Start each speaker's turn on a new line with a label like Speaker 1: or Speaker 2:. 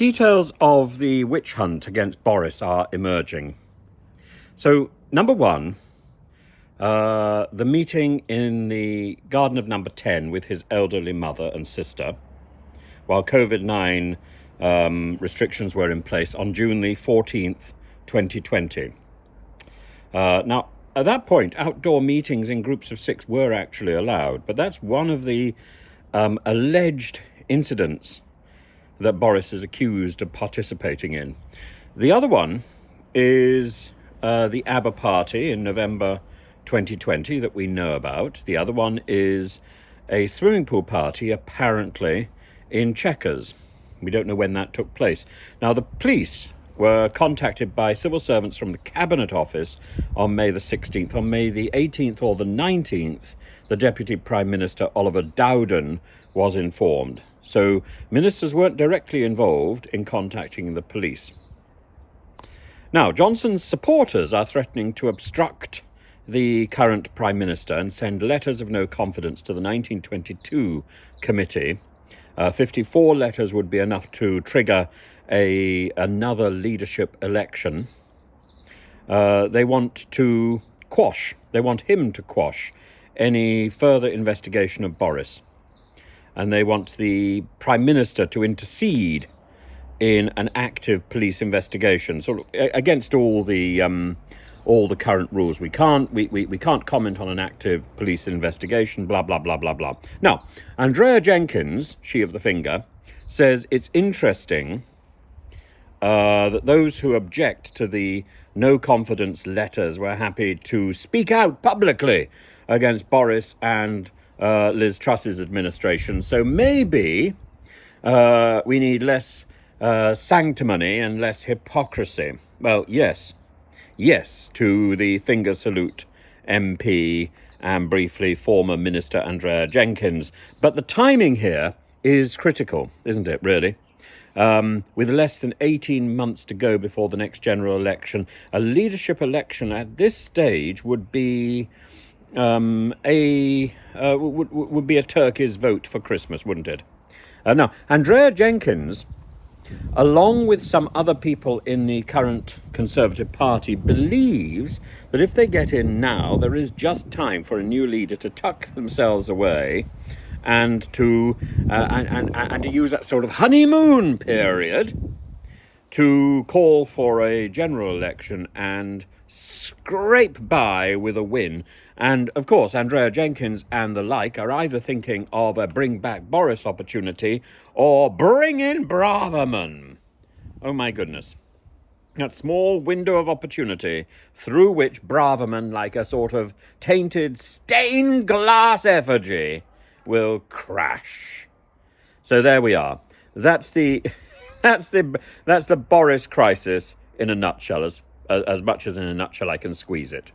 Speaker 1: Details of the witch hunt against Boris are emerging. So, number one, the meeting in the garden of number 10 with his elderly mother and sister, while COVID-19 restrictions were in place on June the 14th, 2020. Now, at that point, outdoor meetings in groups of 6 were actually allowed, but that's one of the alleged incidents that Boris is accused of participating in. The other one is the ABBA party in November 2020 that we know about. The other one is a swimming pool party, apparently in Chequers. We don't know when that took place. Now, the police were contacted by civil servants from the Cabinet Office on May the 16th. On May the 18th or the 19th, the Deputy Prime Minister, Oliver Dowden, was informed. So ministers weren't directly involved in contacting the police. Now, Johnson's supporters are threatening to obstruct the current Prime Minister and send letters of no confidence to the 1922 committee. 54 letters would be enough to trigger another leadership election. They want him to quash any further investigation of Boris. And they want the Prime Minister to intercede in an active police investigation, sort of against all the current rules. We can't comment on an active police investigation, blah, blah, blah, blah, blah. Now, Andrea Jenkins, she of the finger, says it's interesting that those who object to the no confidence letters were happy to speak out publicly against Boris and Liz Truss's administration. So maybe we need less sanctimony and less hypocrisy. Well, yes to the finger salute MP and briefly former Minister Andrea Jenkins. But the timing here is critical, isn't it, really? With less than 18 months to go before the next general election, a leadership election at this stage would be would be a turkey's vote for Christmas, wouldn't it? Now, Andrea Jenkins, along with some other people in the current Conservative Party, believes that if they get in now, there is just time for a new leader to tuck themselves away and to use that sort of honeymoon period to call for a general election and scrape by with a win. And, of course, Andrea Jenkins and the like are either thinking of a bring back Boris opportunity or bring in Braverman. Oh, my goodness. That small window of opportunity through which Braverman, like a sort of tainted stained glass effigy, will crash. So there we are. That's the Boris crisis in a nutshell, as much as in a nutshell I can squeeze it.